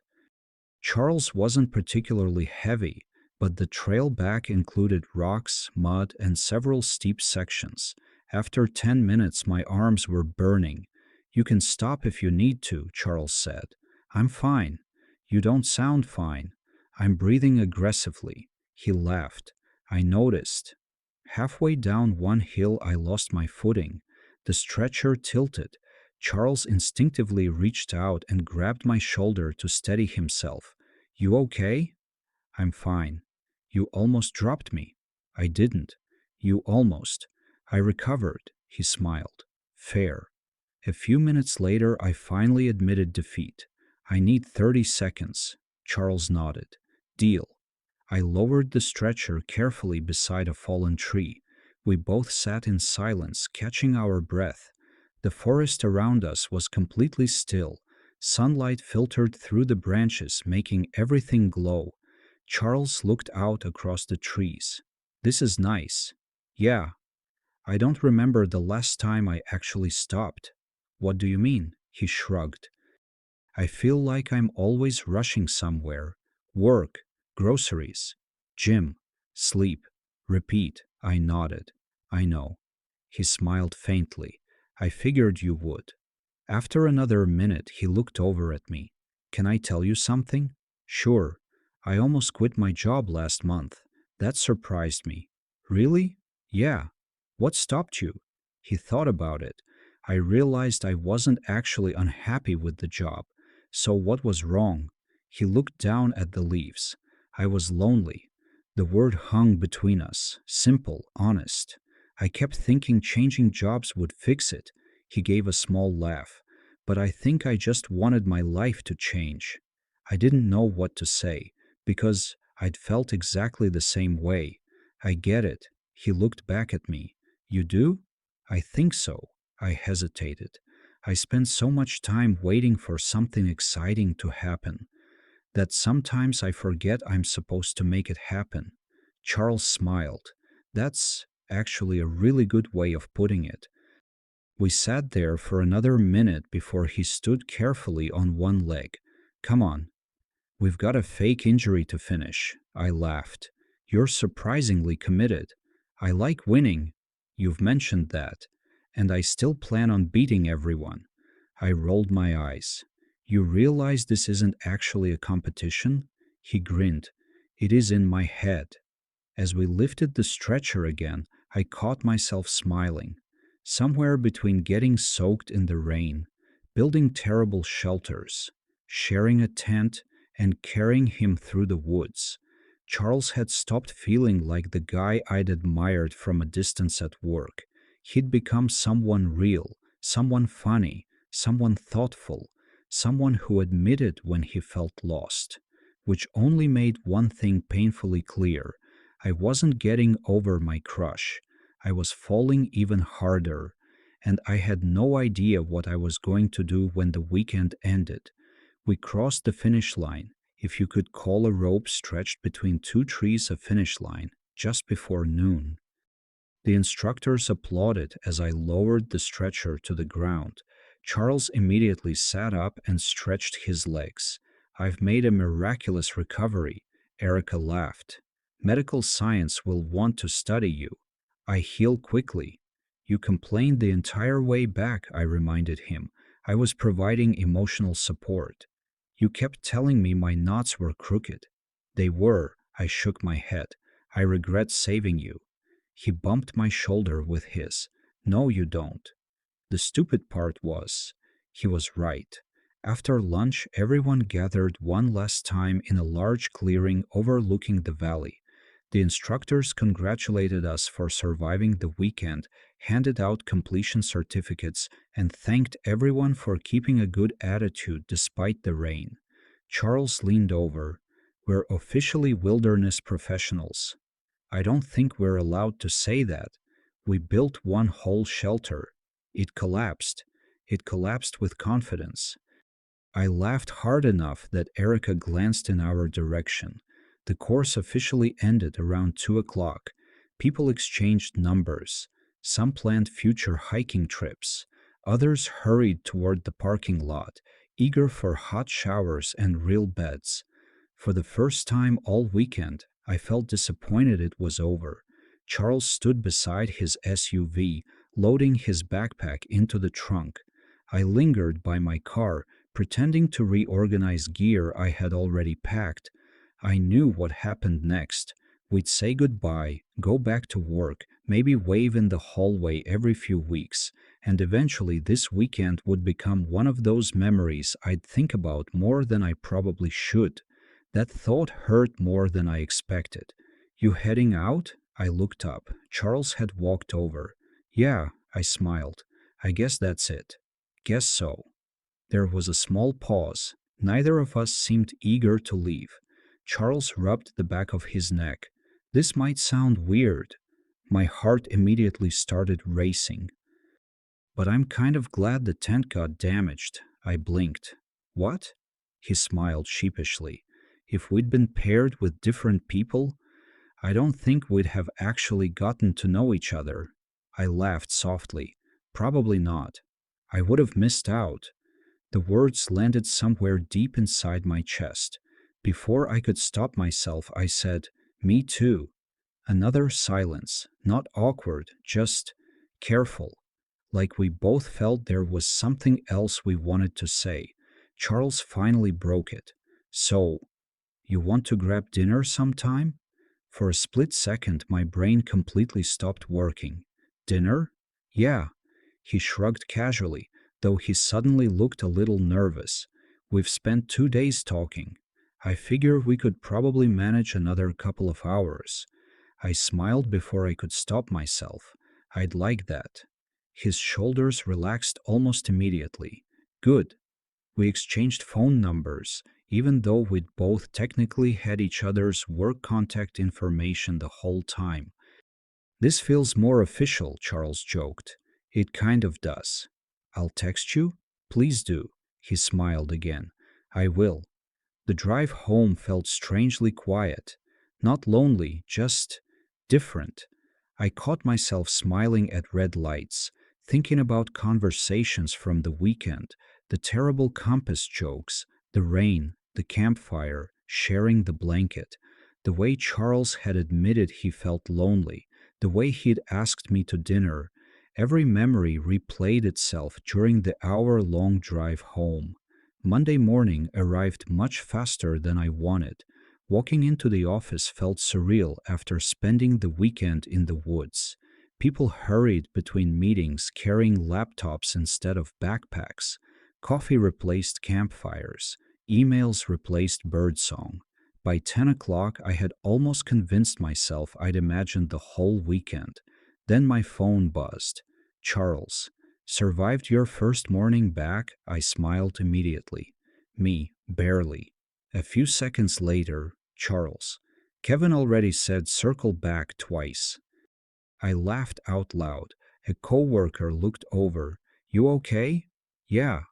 [SPEAKER 1] Charles wasn't particularly heavy, but the trail back included rocks, mud, and several steep sections. After 10 minutes, my arms were burning. You can stop if you need to, Charles said. I'm fine. You don't sound fine. I'm breathing aggressively. He laughed. I noticed. Halfway down one hill, I lost my footing. The stretcher tilted. Charles instinctively reached out and grabbed my shoulder to steady himself. You okay? I'm fine. You almost dropped me. I didn't. You almost. I recovered, he smiled. Fair. A few minutes later, I finally admitted defeat. I need 30 seconds. Charles nodded. Deal. I lowered the stretcher carefully beside a fallen tree. We both sat in silence, catching our breath. The forest around us was completely still. Sunlight filtered through the branches, making everything glow. Charles looked out across the trees. This is nice. Yeah. I don't remember the last time I actually stopped. What do you mean? He shrugged. I feel like I'm always rushing somewhere. Work, groceries, gym, sleep, repeat. I nodded. I know. He smiled faintly. I figured you would. After another minute, he looked over at me. Can I tell you something? Sure. I almost quit my job last month. That surprised me. Really? Yeah. What stopped you? He thought about it. I realized I wasn't actually unhappy with the job. So what was wrong? He looked down at the leaves. I was lonely. The word hung between us. Simple, honest. I kept thinking changing jobs would fix it. He gave a small laugh. But I think I just wanted my life to change. I didn't know what to say, because I'd felt exactly the same way. I get it. He looked back at me. You do? I think so. I hesitated. I spent so much time waiting for something exciting to happen that sometimes I forget I'm supposed to make it happen. Charles smiled. That's actually a really good way of putting it. We sat there for another minute before he stood carefully on one leg. Come on. We've got a fake injury to finish. I laughed. You're surprisingly committed. I like winning. You've mentioned that. And I still plan on beating everyone. I rolled my eyes. You realize this isn't actually a competition? He grinned. It is in my head. As we lifted the stretcher again, I caught myself smiling. Somewhere between getting soaked in the rain, building terrible shelters, sharing a tent, and carrying him through the woods, Charles had stopped feeling like the guy I'd admired from a distance at work. He'd become someone real, someone funny, someone thoughtful, someone who admitted when he felt lost, which only made one thing painfully clear. I wasn't getting over my crush. I was falling even harder, and I had no idea what I was going to do when the weekend ended. We crossed the finish line, if you could call a rope stretched between two trees a finish line, just before noon. The instructors applauded as I lowered the stretcher to the ground. Charles immediately sat up and stretched his legs. I've made a miraculous recovery, Erica laughed. Medical science will want to study you. I heal quickly. You complained the entire way back, I reminded him. I was providing emotional support. You kept telling me my knots were crooked. They were. I shook my head. I regret saving you. He bumped my shoulder with his. No, you don't. The stupid part was, he was right. After lunch, everyone gathered one last time in a large clearing overlooking the valley. The instructors congratulated us for surviving the weekend, handed out completion certificates, and thanked everyone for keeping a good attitude despite the rain. Charles leaned over. We're officially wilderness professionals. I don't think we're allowed to say that. We built one whole shelter. It collapsed. It collapsed with confidence. I laughed hard enough that Erica glanced in our direction. The course officially ended around 2 o'clock. People exchanged numbers. Some planned future hiking trips. Others hurried toward the parking lot, eager for hot showers and real beds. For the first time all weekend, I felt disappointed it was over. Charles stood beside his SUV, loading his backpack into the trunk. I lingered by my car, pretending to reorganize gear I had already packed. I knew what happened next. We'd say goodbye, go back to work, maybe wave in the hallway every few weeks, and eventually this weekend would become one of those memories I'd think about more than I probably should. That thought hurt more than I expected. You heading out? I looked up. Charles had walked over. Yeah, I smiled. I guess that's it. Guess so. There was a small pause. Neither of us seemed eager to leave. Charles rubbed the back of his neck. This might sound weird. My heart immediately started racing. But I'm kind of glad the tent got damaged. I blinked. What? He smiled sheepishly. If we'd been paired with different people, I don't think we'd have actually gotten to know each other. I laughed softly. Probably not. I would have missed out. The words landed somewhere deep inside my chest. Before I could stop myself, I said, Me too. Another silence, not awkward, just careful. Like we both felt there was something else we wanted to say. Charles finally broke it. So, you want to grab dinner sometime? For a split second, my brain completely stopped working. Dinner? Yeah. He shrugged casually, though he suddenly looked a little nervous. We've spent 2 days talking. I figure we could probably manage another couple of hours. I smiled before I could stop myself. I'd like that. His shoulders relaxed almost immediately. Good. We exchanged phone numbers, even though we'd both technically had each other's work contact information the whole time. This feels more official, Charles joked. It kind of does. I'll text you? Please do. He smiled again. I will. The drive home felt strangely quiet. Not lonely, just different. I caught myself smiling at red lights, thinking about conversations from the weekend, the terrible compass jokes, the rain, the campfire, sharing the blanket, the way Charles had admitted he felt lonely, the way he'd asked me to dinner. Every memory replayed itself during the hour-long drive home. Monday morning arrived much faster than I wanted. Walking into the office felt surreal after spending the weekend in the woods. People hurried between meetings carrying laptops instead of backpacks. Coffee replaced campfires. Emails replaced birdsong. By 10 o'clock, I had almost convinced myself I'd imagined the whole weekend. Then my phone buzzed. Charles. Survived your first morning back? I smiled immediately. Me, barely. A few seconds later, Charles. Kevin already said circle back twice. I laughed out loud. A coworker looked over. You okay? Yeah.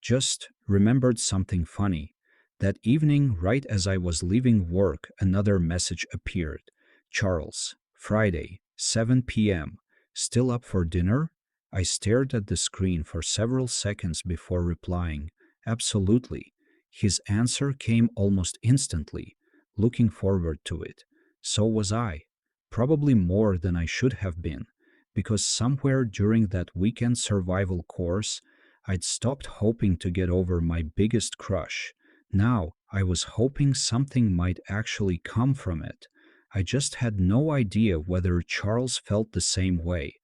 [SPEAKER 1] Just remembered something funny. That evening, right as I was leaving work, another message appeared. Charles. Friday, 7 p.m. Still up for dinner? I stared at the screen for several seconds before replying. Absolutely. His answer came almost instantly. Looking forward to it. So was I. Probably more than I should have been, because somewhere during that weekend survival course, I'd stopped hoping to get over my biggest crush. Now, I was hoping something might actually come from it. I just had no idea whether Charles felt the same way.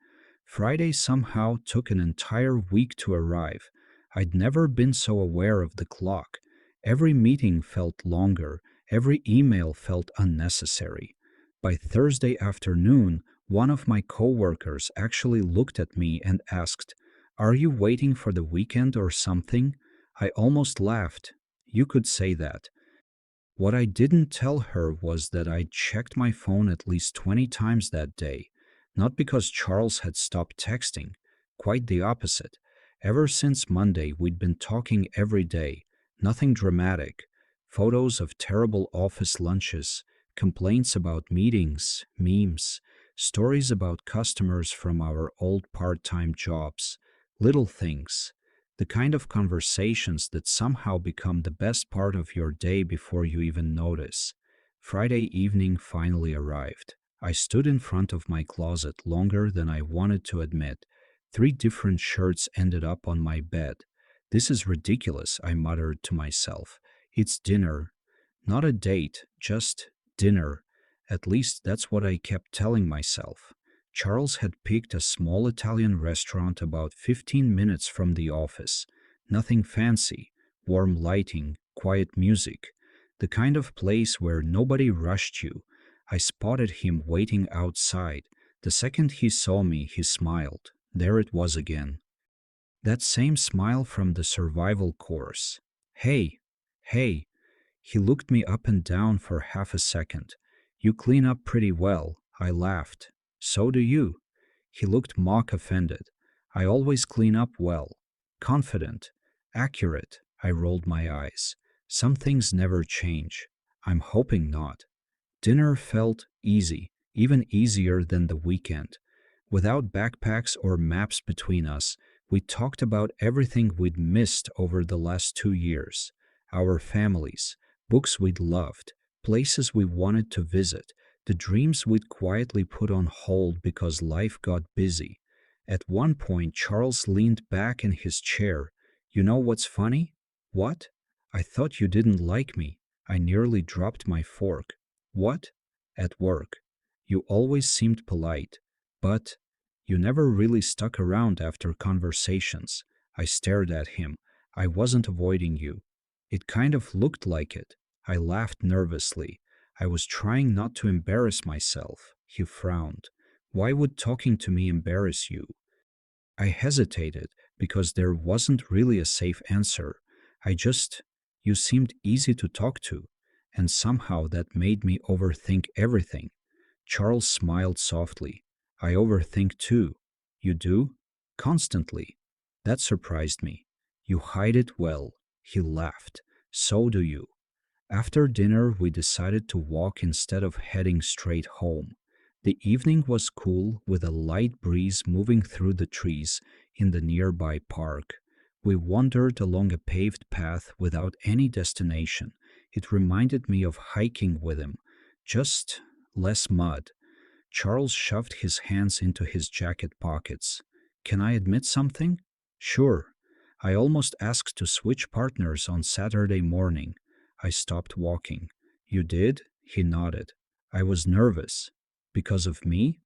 [SPEAKER 1] Friday somehow took an entire week to arrive. I'd never been so aware of the clock. Every meeting felt longer, every email felt unnecessary. By Thursday afternoon, one of my coworkers actually looked at me and asked, "Are you waiting for the weekend or something?" I almost laughed. You could say that. What I didn't tell her was that I checked my phone at least 20 times that day, not because Charles had stopped texting, quite the opposite. Ever since Monday, we'd been talking every day, nothing dramatic. Photos of terrible office lunches, complaints about meetings, memes, stories about customers from our old part time jobs, little things. The kind of conversations that somehow become the best part of your day before you even notice. Friday evening finally arrived. I stood in front of my closet longer than I wanted to admit. 3 different shirts ended up on my bed. This is ridiculous, I muttered to myself. It's dinner. Not a date, just dinner. At least that's what I kept telling myself. Charles had picked a small Italian restaurant about 15 minutes from the office. Nothing fancy, warm lighting, quiet music, the kind of place where nobody rushed you. I spotted him waiting outside. The second he saw me, he smiled. There it was again. That same smile from the survival course. Hey, hey. He looked me up and down for half a second. You clean up pretty well, I laughed. So do you. He looked mock offended. I always clean up well. Confident. Accurate. I rolled my eyes. Some things never change. I'm hoping not. Dinner felt easy, even easier than the weekend. Without backpacks or maps between us, we talked about everything we'd missed over the last 2 years. Our families, books we'd loved, places we wanted to visit, the dreams we'd quietly put on hold because life got busy. At one point, Charles leaned back in his chair. You know what's funny? What? I thought you didn't like me. I nearly dropped my fork. What? At work. You always seemed polite, but you never really stuck around after conversations. I stared at him. I wasn't avoiding you. It kind of looked like it. I laughed nervously. I was trying not to embarrass myself. He frowned. Why would talking to me embarrass you? I hesitated because there wasn't really a safe answer. I just, you seemed easy to talk to, and somehow that made me overthink everything. Charles smiled softly. I overthink too. You do? Constantly. That surprised me. You hide it well. He laughed. So do you. After dinner, we decided to walk instead of heading straight home. The evening was cool with a light breeze moving through the trees in the nearby park. We wandered along a paved path without any destination. It reminded me of hiking with him, just less mud. Charles shoved his hands into his jacket pockets. Can I admit something? Sure. I almost asked to switch partners on Saturday morning. I stopped walking. You did? He nodded. I was nervous. Because of me?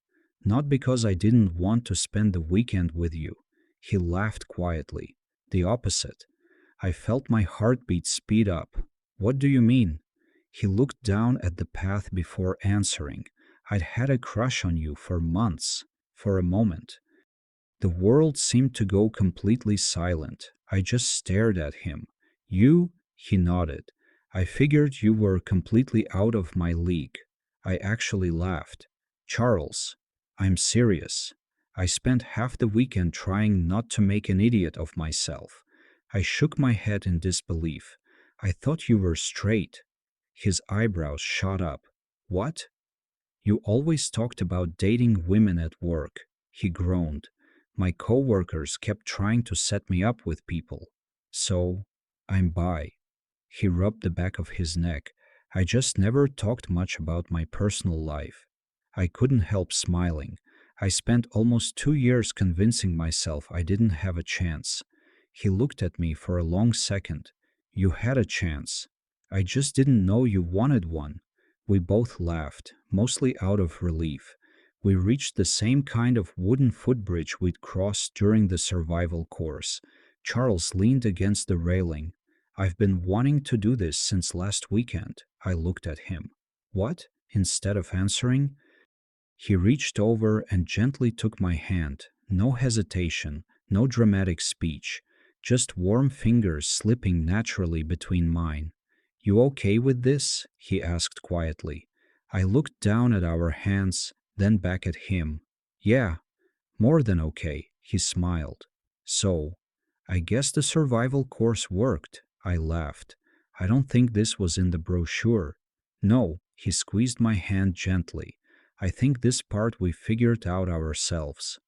[SPEAKER 1] Not because I didn't want to spend the weekend with you. He laughed quietly. The opposite. I felt my heartbeat speed up. What do you mean? He looked down at the path before answering. I'd had a crush on you for months. For a moment. The world seemed to go completely silent. I just stared at him. You? He nodded. I figured you were completely out of my league. I actually laughed. Charles, I'm serious. I spent half the weekend trying not to make an idiot of myself. I shook my head in disbelief. I thought you were straight. His eyebrows shot up. What? You always talked about dating women at work. He groaned. My coworkers kept trying to set me up with people. So, I'm bi. He rubbed the back of his neck. I just never talked much about my personal life. I couldn't help smiling. I spent almost 2 years convincing myself I didn't have a chance. He looked at me for a long second. You had a chance. I just didn't know you wanted one. We both laughed, mostly out of relief. We reached the same kind of wooden footbridge we'd crossed during the survival course. Charles leaned against the railing. I've been wanting to do this since last weekend. I looked at him. What? Instead of answering, he reached over and gently took my hand. No hesitation, no dramatic speech, just warm fingers slipping naturally between mine. You okay with this? He asked quietly. I looked down at our hands, then back at him. Yeah, more than okay, he smiled. So, I guess the survival course worked, I laughed. I don't think this was in the brochure. No, he squeezed my hand gently. I think this part we figured out ourselves.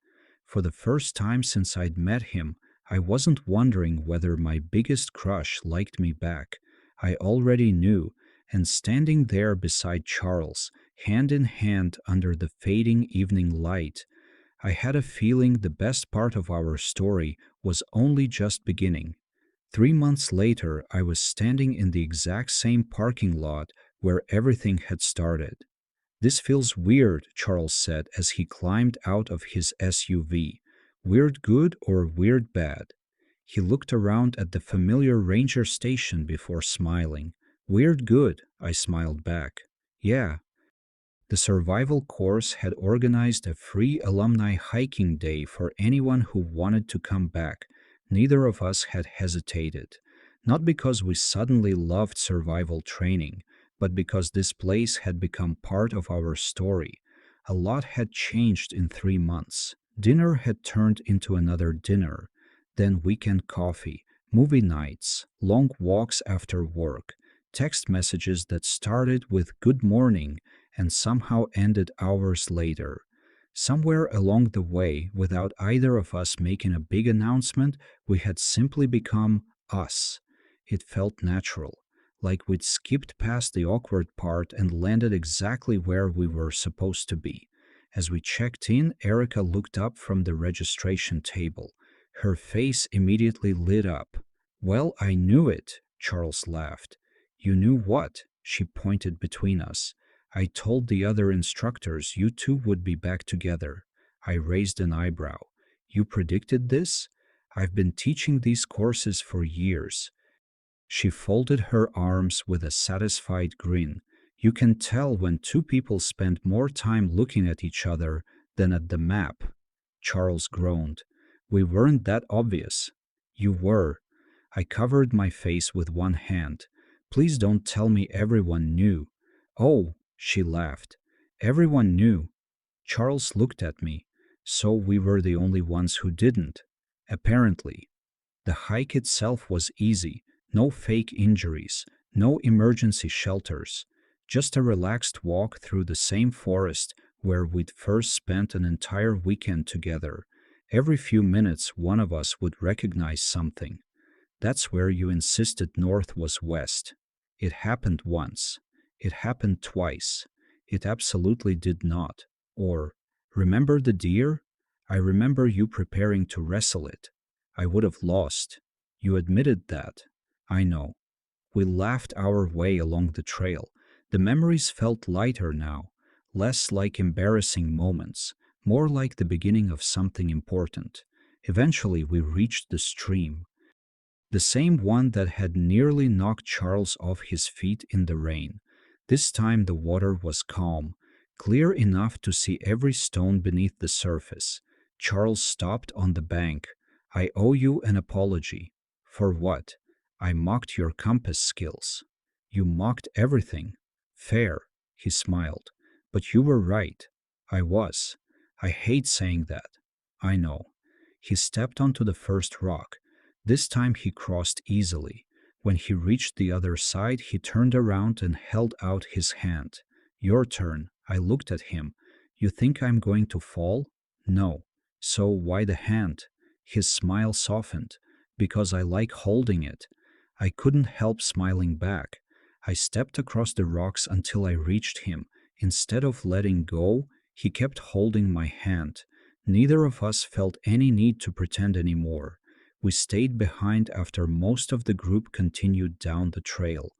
[SPEAKER 1] For the first time since I'd met him, I wasn't wondering whether my biggest crush liked me back. I already knew, and standing there beside Charles, hand in hand under the fading evening light, I had a feeling the best part of our story was only just beginning. 3 months later, I was standing in the exact same parking lot where everything had started. This feels weird, Charles said as he climbed out of his SUV. Weird good or weird bad? He looked around at the familiar ranger station before smiling. Weird good, I smiled back. Yeah. The survival course had organized a free alumni hiking day for anyone who wanted to come back. Neither of us had hesitated. Not because we suddenly loved survival training, but because this place had become part of our story. A lot had changed in 3 months. Dinner had turned into another dinner, then weekend coffee, movie nights, long walks after work, text messages that started with good morning and somehow ended hours later. Somewhere along the way, without either of us making a big announcement, we had simply become us. It felt natural, like we'd skipped past the awkward part and landed exactly where we were supposed to be. As we checked in, Erica looked up from the registration table. Her face immediately lit up. Well, I knew it, Charles laughed. You knew what? She pointed between us. I told the other instructors you two would be back together. I raised an eyebrow. You predicted this? I've been teaching these courses for years. She folded her arms with a satisfied grin. You can tell when two people spend more time looking at each other than at the map. Charles groaned. We weren't that obvious. You were. I covered my face with one hand. Please don't tell me everyone knew. Oh, she laughed. Everyone knew. Charles looked at me. So we were the only ones who didn't. Apparently. The hike itself was easy. No fake injuries. No emergency shelters. Just a relaxed walk through the same forest where we'd first spent an entire weekend together. Every few minutes, one of us would recognize something. That's where you insisted north was west. It happened once. It happened twice. It absolutely did not. Or, remember the deer? I remember you preparing to wrestle it. I would have lost. You admitted that. I know. We laughed our way along the trail. The memories felt lighter now, less like embarrassing moments, more like the beginning of something important. Eventually, we reached the stream. The same one that had nearly knocked Charles off his feet in the rain. This time the water was calm, clear enough to see every stone beneath the surface. Charles stopped on the bank. I owe you an apology. For what? I mocked your compass skills. You mocked everything. Fair, he smiled. But you were right. I was. I hate saying that. I know. He stepped onto the first rock. This time he crossed easily. When he reached the other side, he turned around and held out his hand. Your turn. I looked at him. You think I'm going to fall? No. So why the hand? His smile softened. Because I like holding it. I couldn't help smiling back. I stepped across the rocks until I reached him. Instead of letting go, he kept holding my hand. Neither of us felt any need to pretend anymore. We stayed behind after most of the group continued down the trail.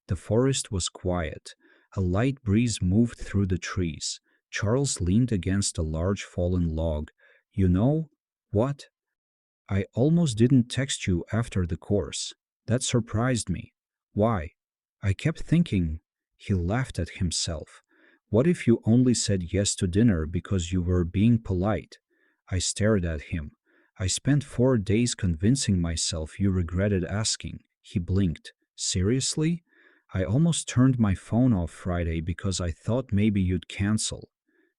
[SPEAKER 1] The forest was quiet. A light breeze moved through the trees. Charles leaned against a large fallen log. You know what? I almost didn't text you after the course. That surprised me. Why? I kept thinking. He laughed at himself. What if you only said yes to dinner because you were being polite? I stared at him. I spent 4 days convincing myself you regretted asking. He blinked. Seriously? I almost turned my phone off Friday because I thought maybe you'd cancel.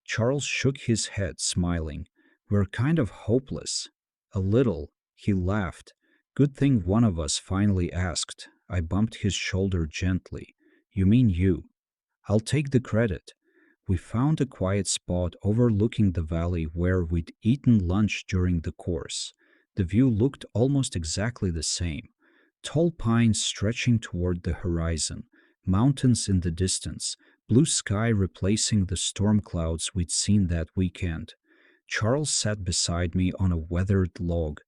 [SPEAKER 1] Charles shook his head, smiling. We're kind of hopeless. A little, he laughed. Good thing one of us finally asked. I bumped his shoulder gently. You mean you? I'll take the credit. We found a quiet spot overlooking the valley where we'd eaten lunch during the course. The view looked almost exactly the same. Tall pines stretching toward the horizon, mountains in the distance, blue sky replacing the storm clouds we'd seen that weekend. Charles sat beside me on a weathered log.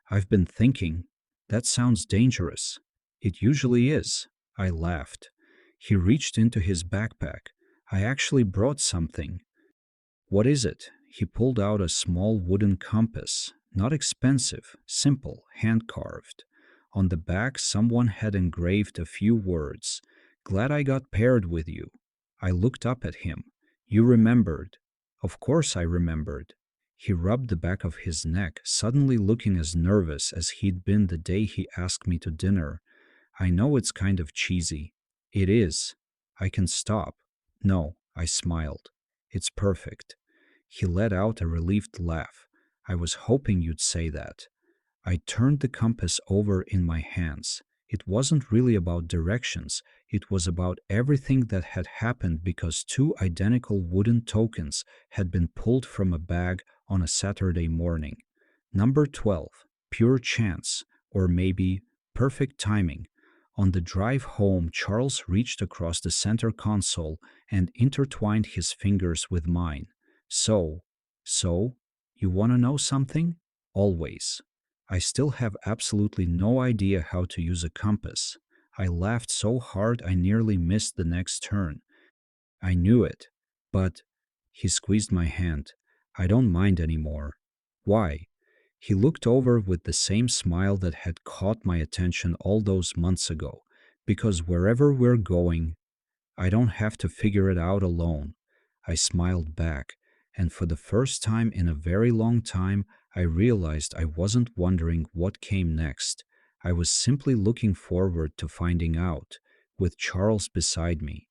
[SPEAKER 1] I've been thinking, that sounds dangerous. It usually is. I laughed. He reached into his backpack. I actually brought something. What is it? He pulled out a small wooden compass. Not expensive, simple, hand carved. On the back, someone had engraved a few words. Glad I got paired with you. I looked up at him. You remembered. Of course I remembered. He rubbed the back of his neck, suddenly looking as nervous as he'd been the day he asked me to dinner. I know it's kind of cheesy. It is. I can stop. No, I smiled. It's perfect. He let out a relieved laugh. I was hoping you'd say that. I turned the compass over in my hands. It wasn't really about directions. It was about everything that had happened because two identical wooden tokens had been pulled from a bag on a Saturday morning. Number 12, pure chance, or maybe perfect timing. On the drive home, Charles reached across the center console and intertwined his fingers with mine. So, you want to know something? Always. I still have absolutely no idea how to use a compass. I laughed so hard I nearly missed the next turn. I knew it, but he squeezed my hand. I don't mind anymore. Why? He looked over with the same smile that had caught my attention all those months ago. Because wherever we're going, I don't have to figure it out alone. I smiled back, and for the first time in a very long time, I realized I wasn't wondering what came next. I was simply looking forward to finding out, with Charles beside me.